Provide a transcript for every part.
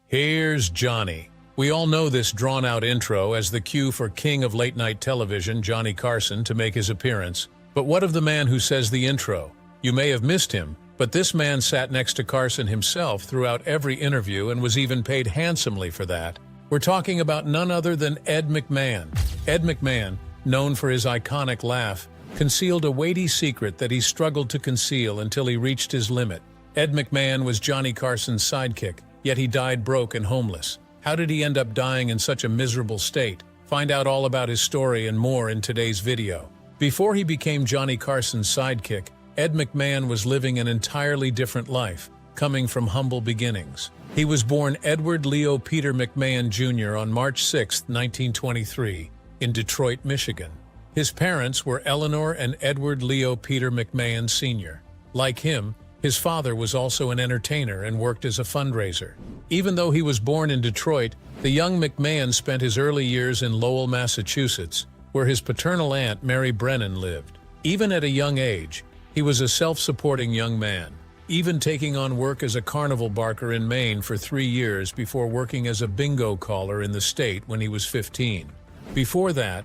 Here's Johnny. We all know this drawn-out intro as the cue for king of late-night television, Johnny Carson, to make his appearance. But what of the man who says the intro? You may have missed him, but this man sat next to Carson himself throughout every interview and was even paid handsomely for that. We're talking about none other than Ed McMahon. Ed McMahon, known for his iconic laugh, concealed a weighty secret that he struggled to conceal until he reached his limit. Ed McMahon was Johnny Carson's sidekick, yet he died broke and homeless. How did he end up dying in such a miserable state? Find out all about his story and more in today's video. Before he became Johnny Carson's sidekick, Ed McMahon was living an entirely different life, coming from humble beginnings. He was born Edward Leo Peter McMahon Jr. on March 6, 1923, in Detroit, Michigan. His parents were Eleanor and Edward Leo Peter McMahon Sr. Like him, his father was also an entertainer and worked as a fundraiser. Even though he was born in Detroit, the young McMahon spent his early years in Lowell, Massachusetts, where his paternal aunt Mary Brennan lived. Even at a young age, he was a self-supporting young man, even taking on work as a carnival barker in Maine for 3 years before working as a bingo caller in the state when he was 15. Before that,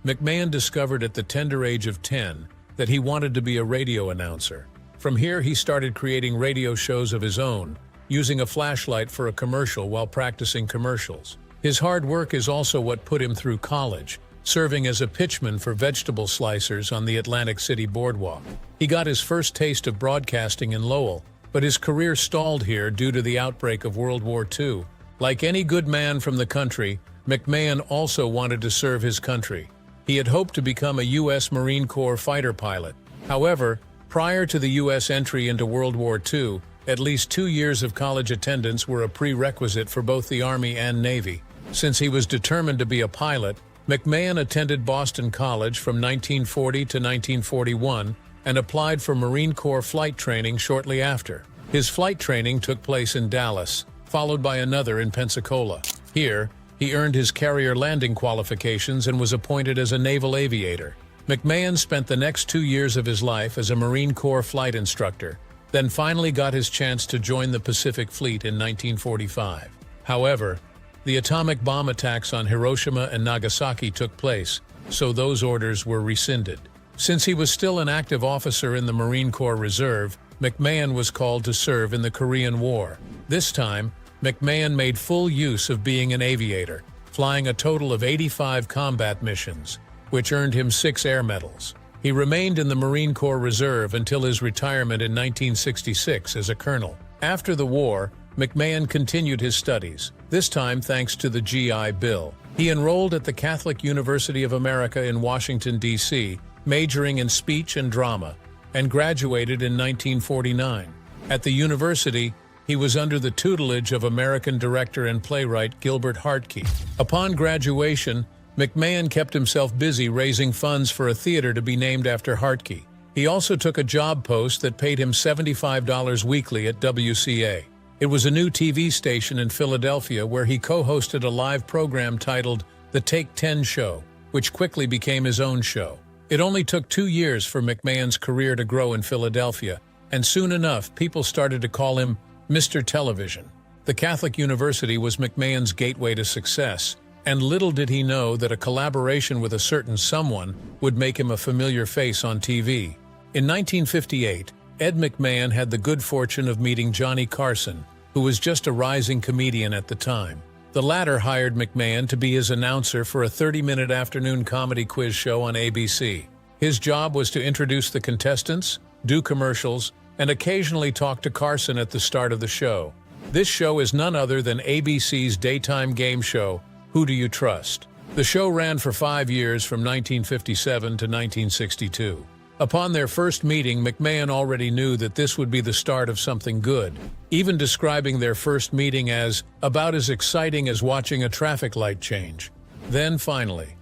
McMahon discovered at the tender age of 10 that he wanted to be a radio announcer. From here, he started creating radio shows of his own, using a flashlight for a commercial while practicing commercials. His hard work is also what put him through college, serving as a pitchman for vegetable slicers on the Atlantic City boardwalk. He got his first taste of broadcasting in Lowell, but his career stalled here due to the outbreak of World War II. Like any good man from the country, McMahon also wanted to serve his country. He had hoped to become a U.S. Marine Corps fighter pilot. However, prior to the U.S. entry into World War II, at least 2 years of college attendance were a prerequisite for both the Army and Navy. Since he was determined to be a pilot, McMahon attended Boston College from 1940 to 1941 and applied for Marine Corps flight training shortly after. His flight training took place in Dallas, followed by another in Pensacola. Here, he earned his carrier landing qualifications and was appointed as a naval aviator. McMahon spent the next 2 years of his life as a Marine Corps flight instructor, then finally got his chance to join the Pacific Fleet in 1945. However, the atomic bomb attacks on Hiroshima and Nagasaki took place, so those orders were rescinded. Since he was still an active officer in the Marine Corps Reserve, McMahon was called to serve in the Korean War. This time, McMahon made full use of being an aviator, flying a total of 85 combat missions, which earned him 6 air medals. He remained in the Marine Corps Reserve until his retirement in 1966 as a colonel. After the war, McMahon continued his studies, this time thanks to the GI Bill. He enrolled at the Catholic University of America in Washington, D.C., majoring in speech and drama, and graduated in 1949. At the university, he was under the tutelage of American director and playwright Gilbert Hartke. Upon graduation, McMahon kept himself busy raising funds for a theater to be named after Hartke. He also took a job post that paid him $75 weekly at WCA. It was a new TV station in Philadelphia where he co-hosted a live program titled The Take 10 Show, which quickly became his own show. It only took 2 years for McMahon's career to grow in Philadelphia, and soon enough, people started to call him Mr. Television. The Catholic University was McMahon's gateway to success, and little did he know that a collaboration with a certain someone would make him a familiar face on TV. In 1958, Ed McMahon had the good fortune of meeting Johnny Carson, who was just a rising comedian at the time. The latter hired McMahon to be his announcer for a 30-minute afternoon comedy quiz show on ABC. His job was to introduce the contestants, do commercials, and occasionally talk to Carson at the start of the show. This show is none other than ABC's daytime game show, Who Do You Trust? The show ran for 5 years from 1957 to 1962. Upon their first meeting, McMahon already knew that this would be the start of something good, even describing their first meeting as about as exciting as watching a traffic light change. Then finally,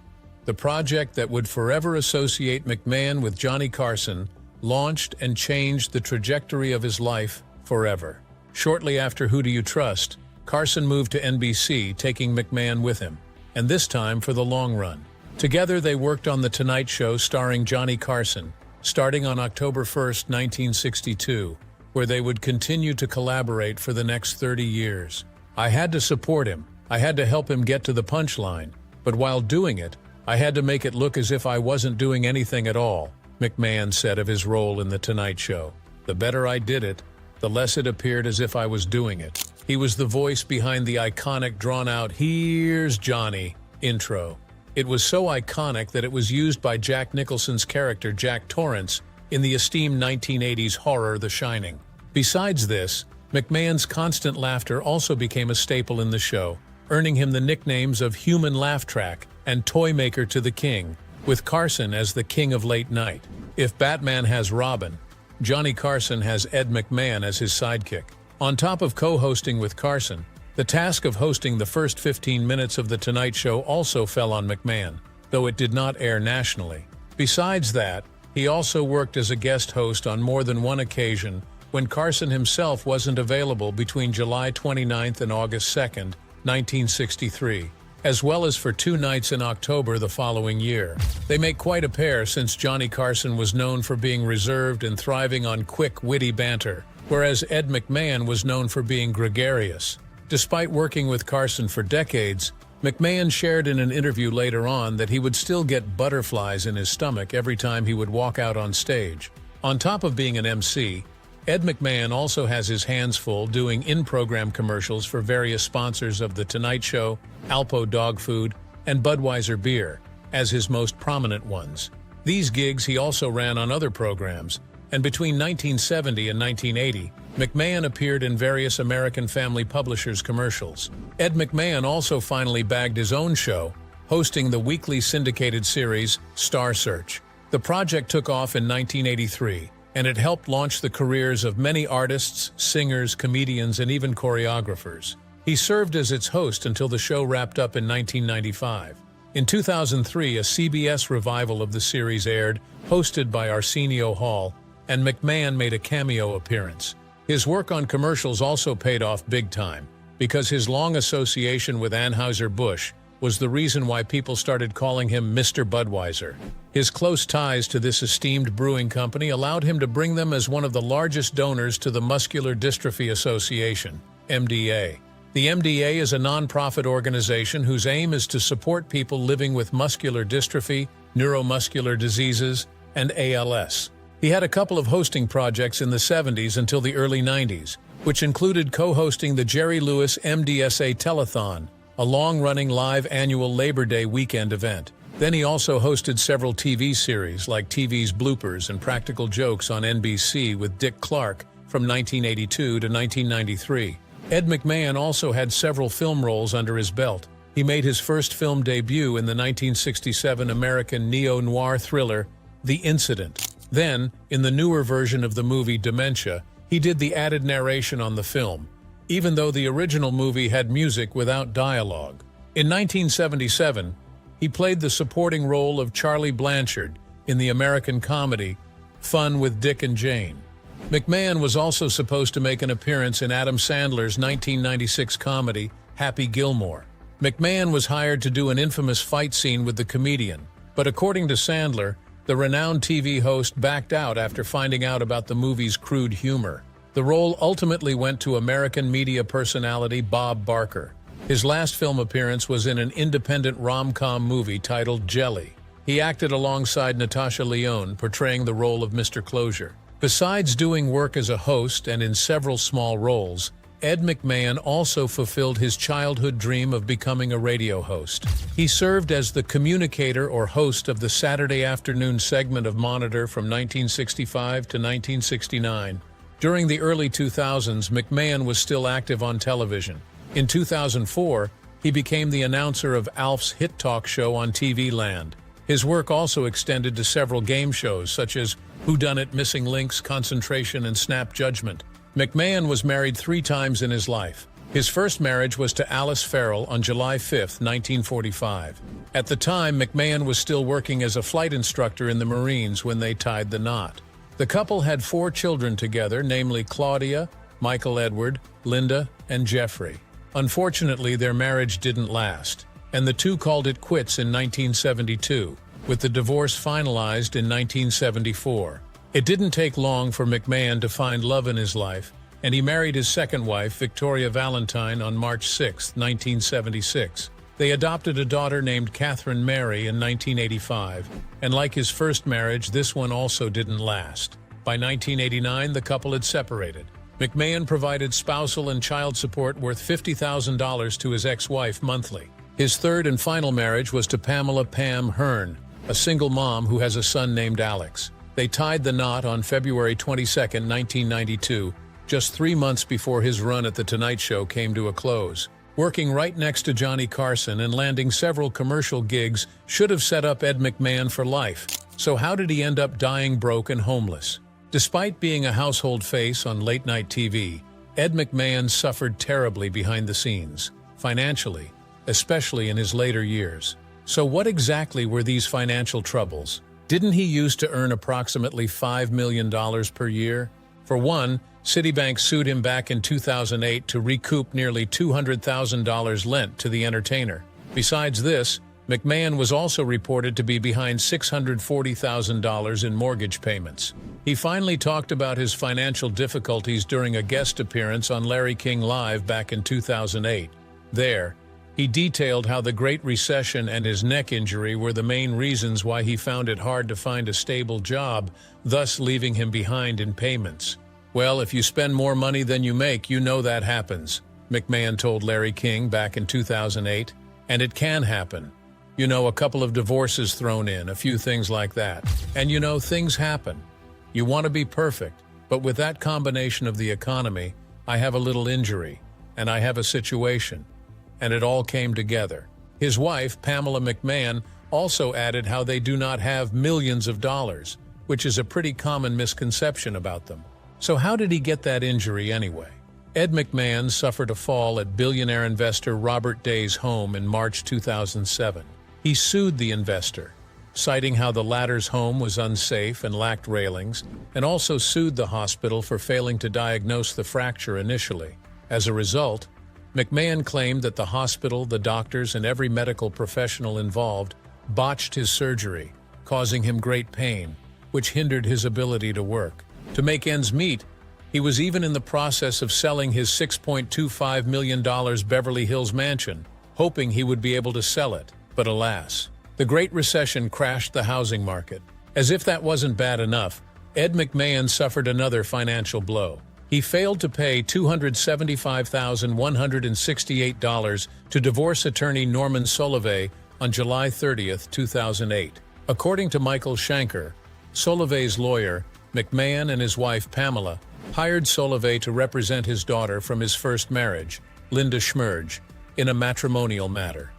the project that would forever associate McMahon with Johnny Carson launched and changed the trajectory of his life forever. Shortly after Who Do You Trust?, Carson moved to NBC, taking McMahon with him, and this time for the long run. Together they worked on The Tonight Show starring Johnny Carson, starting on October 1, 1962, where they would continue to collaborate for the next 30 years. I had to support him. I had to help him get to the punchline. But while doing it, I had to make it look as if I wasn't doing anything at all, McMahon said of his role in The Tonight Show. The better I did it, the less it appeared as if I was doing it. He was the voice behind the iconic drawn-out "Here's Johnny" intro. It was so iconic that it was used by Jack Nicholson's character Jack Torrance in the esteemed 1980s horror The Shining. Besides this, McMahon's constant laughter also became a staple in the show, earning him the nicknames of Human Laugh Track and Toy Maker to the King, with Carson as the King of Late Night. If Batman has Robin, Johnny Carson has Ed McMahon as his sidekick. On top of co-hosting with Carson, the task of hosting the first 15 minutes of The Tonight Show also fell on McMahon, though it did not air nationally. Besides that, he also worked as a guest host on more than one occasion when Carson himself wasn't available between July 29th and August 2nd, 1963, as well as for 2 nights in October the following year. They make quite a pair since Johnny Carson was known for being reserved and thriving on quick, witty banter, whereas Ed McMahon was known for being gregarious. Despite working with Carson for decades, McMahon shared in an interview later on that he would still get butterflies in his stomach every time he would walk out on stage. On top of being an MC, Ed McMahon also has his hands full doing in-program commercials for various sponsors of The Tonight Show, Alpo Dog Food, and Budweiser Beer, as his most prominent ones. These gigs he also ran on other programs, and between 1970 and 1980, McMahon appeared in various American Family Publishers commercials. Ed McMahon also finally bagged his own show, hosting the weekly syndicated series Star Search. The project took off in 1983, and it helped launch the careers of many artists, singers, comedians, and even choreographers. He served as its host until the show wrapped up in 1995. In 2003, a CBS revival of the series aired, hosted by Arsenio Hall, and McMahon made a cameo appearance. His work on commercials also paid off big time, because his long association with Anheuser-Busch was the reason why people started calling him Mr. Budweiser. His close ties to this esteemed brewing company allowed him to bring them as one of the largest donors to the Muscular Dystrophy Association, MDA. The MDA is a non-profit organization whose aim is to support people living with muscular dystrophy, neuromuscular diseases, and ALS. He had a couple of hosting projects in the 70s until the early 90s, which included co-hosting the Jerry Lewis MDSA Telethon, a long-running live annual Labor Day weekend event. Then he also hosted several TV series like TV's Bloopers and Practical Jokes on NBC with Dick Clark from 1982 to 1993. Ed McMahon also had several film roles under his belt. He made his first film debut in the 1967 American neo-noir thriller, The Incident. Then, in the newer version of the movie Dementia, he did the added narration on the film, even though the original movie had music without dialogue. In 1977, he played the supporting role of Charlie Blanchard in the American comedy Fun with Dick and Jane. McMahon was also supposed to make an appearance in Adam Sandler's 1996 comedy Happy Gilmore. McMahon was hired to do an infamous fight scene with the comedian, but according to Sandler, the renowned TV host backed out after finding out about the movie's crude humor. The role ultimately went to American media personality Bob Barker. His last film appearance was in an independent rom-com movie titled Jelly. He acted alongside Natasha Lyonne, portraying the role of Mr. Closure. Besides doing work as a host and in several small roles, Ed McMahon also fulfilled his childhood dream of becoming a radio host. He served as the communicator or host of the Saturday afternoon segment of Monitor from 1965 to 1969. During the early 2000s, McMahon was still active on television. In 2004, he became the announcer of Alf's hit talk show on TV Land. His work also extended to several game shows such as Whodunit, Missing Links, Concentration, and Snap Judgment. McMahon was married 3 times in his life. His first marriage was to Alice Farrell on July 5, 1945. At the time, McMahon was still working as a flight instructor in the Marines when they tied the knot. The couple had 4 children together, namely Claudia, Michael Edward, Linda, and Jeffrey. Unfortunately, their marriage didn't last, and the two called it quits in 1972, with the divorce finalized in 1974. It didn't take long for McMahon to find love in his life, and he married his second wife, Victoria Valentine, on March 6, 1976. They adopted a daughter named Catherine Mary in 1985, and like his first marriage, this one also didn't last. By 1989, the couple had separated. McMahon provided spousal and child support worth $50,000 to his ex-wife monthly. His third and final marriage was to Pamela "Pam" Hearn, a single mom who has a son named Alex. They tied the knot on February 22, 1992, just 3 months before his run at The Tonight Show came to a close. Working right next to Johnny Carson and landing several commercial gigs should have set up Ed McMahon for life. So how did he end up dying broke and homeless? Despite being a household face on late-night TV, Ed McMahon suffered terribly behind the scenes, financially, especially in his later years. So what exactly were these financial troubles? Didn't he used to earn approximately $5 million per year? For one, Citibank sued him back in 2008 to recoup nearly $200,000 lent to the entertainer. Besides this, McMahon was also reported to be behind $640,000 in mortgage payments. He finally talked about his financial difficulties during a guest appearance on Larry King Live back in 2008. There, he detailed how the Great Recession and his neck injury were the main reasons why he found it hard to find a stable job, thus leaving him behind in payments. Well, if you spend more money than you make, you know that happens, McMahon told Larry King back in 2008. And it can happen. You know, a couple of divorces thrown in, a few things like that. And you know, things happen. You want to be perfect, but with that combination of the economy, I have a little injury, and I have a situation. And it all came together. His wife, Pamela McMahon, also added how they do not have millions of dollars, which is a pretty common misconception about them. So how did he get that injury anyway? Ed McMahon suffered a fall at billionaire investor Robert Day's home in March 2007. He sued the investor, citing how the latter's home was unsafe and lacked railings, and also sued the hospital for failing to diagnose the fracture initially. As a result, McMahon claimed that the hospital, the doctors, and every medical professional involved botched his surgery, causing him great pain, which hindered his ability to work. To make ends meet, he was even in the process of selling his $6.25 million Beverly Hills mansion, hoping he would be able to sell it. But alas, the Great Recession crashed the housing market. As if that wasn't bad enough, Ed McMahon suffered another financial blow. He failed to pay $275,168 to divorce attorney Norman Solovey on July 30, 2008. According to Michael Shanker, Solovey's lawyer, McMahon and his wife Pamela hired Solovey to represent his daughter from his first marriage, Linda Schmerge, in a matrimonial matter.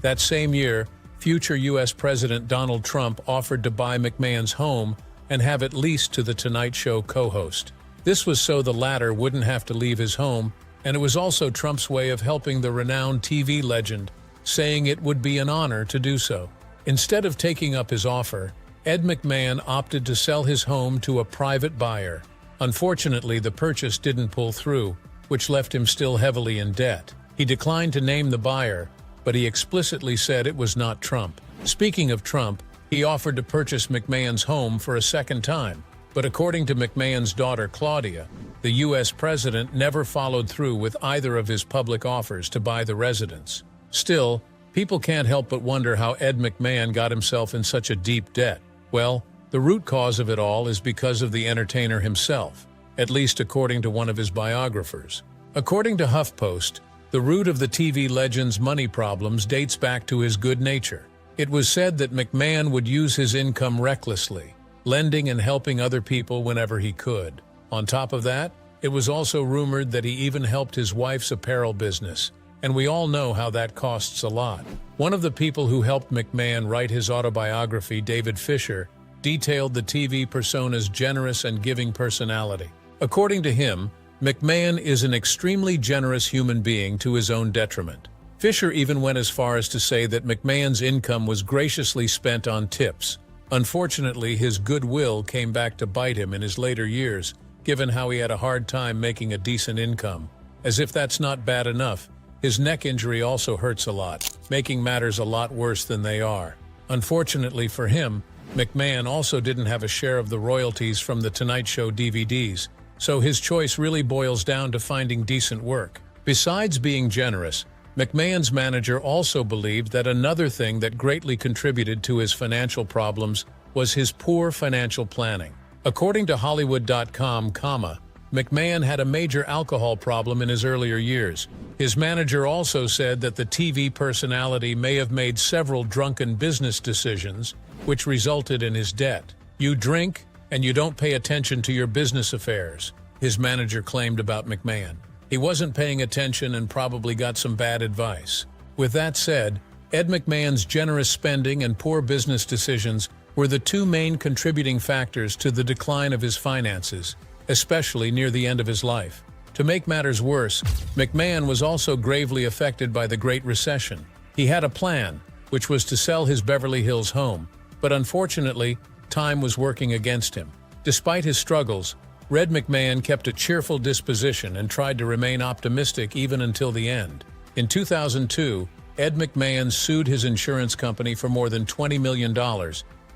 That same year, future U.S. President Donald Trump offered to buy McMahon's home and have it leased to The Tonight Show co-host. This was so the latter wouldn't have to leave his home, and it was also Trump's way of helping the renowned TV legend, saying it would be an honor to do so. Instead of taking up his offer, Ed McMahon opted to sell his home to a private buyer. Unfortunately, the purchase didn't pull through, which left him still heavily in debt. He declined to name the buyer, but he explicitly said it was not Trump. Speaking of Trump, he offered to purchase McMahon's home for a second time. But according to McMahon's daughter Claudia, the U.S. president never followed through with either of his public offers to buy the residence. Still, people can't help but wonder how Ed McMahon got himself in such a deep debt. Well, the root cause of it all is because of the entertainer himself, at least according to one of his biographers. According to HuffPost, the root of the TV legend's money problems dates back to his good nature. It was said that McMahon would use his income recklessly, lending and helping other people whenever he could. On top of that, it was also rumored that he even helped his wife's apparel business, and we all know how that costs a lot. One of the people who helped McMahon write his autobiography, David Fisher, detailed the TV persona's generous and giving personality. According to him, McMahon is an extremely generous human being to his own detriment. Fisher even went as far as to say that McMahon's income was graciously spent on tips. Unfortunately, his goodwill came back to bite him in his later years, given how he had a hard time making a decent income. As if that's not bad enough, his neck injury also hurts a lot, making matters a lot worse than they are. Unfortunately for him, McMahon also didn't have a share of the royalties from The Tonight Show DVDs, so his choice really boils down to finding decent work. Besides being generous, McMahon's manager also believed that another thing that greatly contributed to his financial problems was his poor financial planning. According to Hollywood.com, McMahon had a major alcohol problem in his earlier years. His manager also said that the TV personality may have made several drunken business decisions, which resulted in his debt. "You drink, and you don't pay attention to your business affairs," his manager claimed about McMahon. He wasn't paying attention and probably got some bad advice. With that said, Ed McMahon's generous spending and poor business decisions were the two main contributing factors to the decline of his finances, especially near the end of his life. To make matters worse, McMahon was also gravely affected by the Great Recession. He had a plan, which was to sell his Beverly Hills home, but unfortunately, time was working against him. Despite his struggles, Ed McMahon kept a cheerful disposition and tried to remain optimistic even until the end. In 2002, Ed McMahon sued his insurance company for more than $20 million,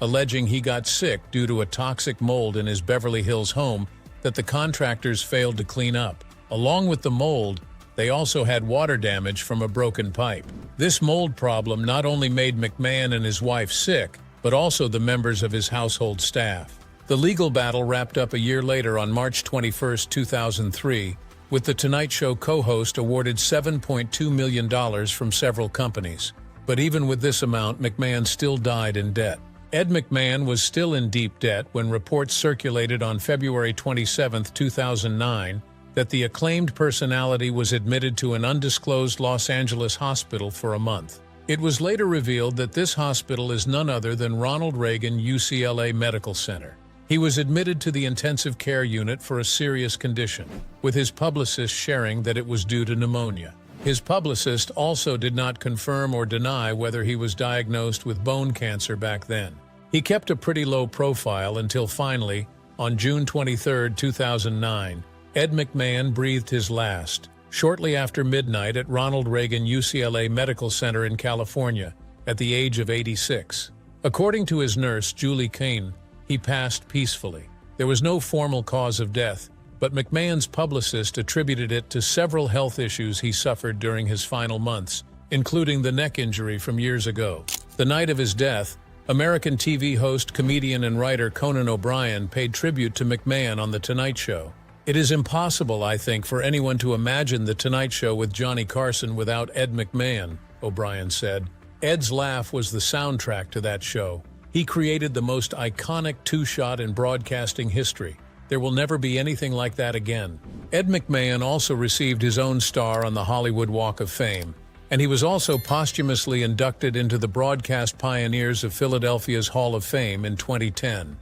alleging he got sick due to a toxic mold in his Beverly Hills home that the contractors failed to clean up. Along with the mold, they also had water damage from a broken pipe. This mold problem not only made McMahon and his wife sick, but also the members of his household staff. The legal battle wrapped up a year later on March 21, 2003, with The Tonight Show co-host awarded $7.2 million from several companies. But even with this amount, McMahon still died in debt. Ed McMahon was still in deep debt when reports circulated on February 27, 2009, that the acclaimed personality was admitted to an undisclosed Los Angeles hospital for a month. It was later revealed that this hospital is none other than Ronald Reagan UCLA Medical Center. He was admitted to the intensive care unit for a serious condition, with his publicist sharing that it was due to pneumonia. His publicist also did not confirm or deny whether he was diagnosed with bone cancer back then. He kept a pretty low profile until finally, on June 23, 2009, Ed McMahon breathed his last, shortly after midnight at Ronald Reagan UCLA Medical Center in California, at the age of 86. According to his nurse, Julie Kane, he passed peacefully. There was no formal cause of death, but McMahon's publicist attributed it to several health issues he suffered during his final months, including the neck injury from years ago. The night of his death, American TV host, comedian, and writer Conan O'Brien paid tribute to McMahon on The Tonight Show. "It is impossible, I think, for anyone to imagine The Tonight Show with Johnny Carson without Ed McMahon," O'Brien said. "Ed's laugh was the soundtrack to that show. He created the most iconic two-shot in broadcasting history. There will never be anything like that again." Ed McMahon also received his own star on the Hollywood Walk of Fame, and he was also posthumously inducted into the Broadcast Pioneers of Philadelphia's Hall of Fame in 2010.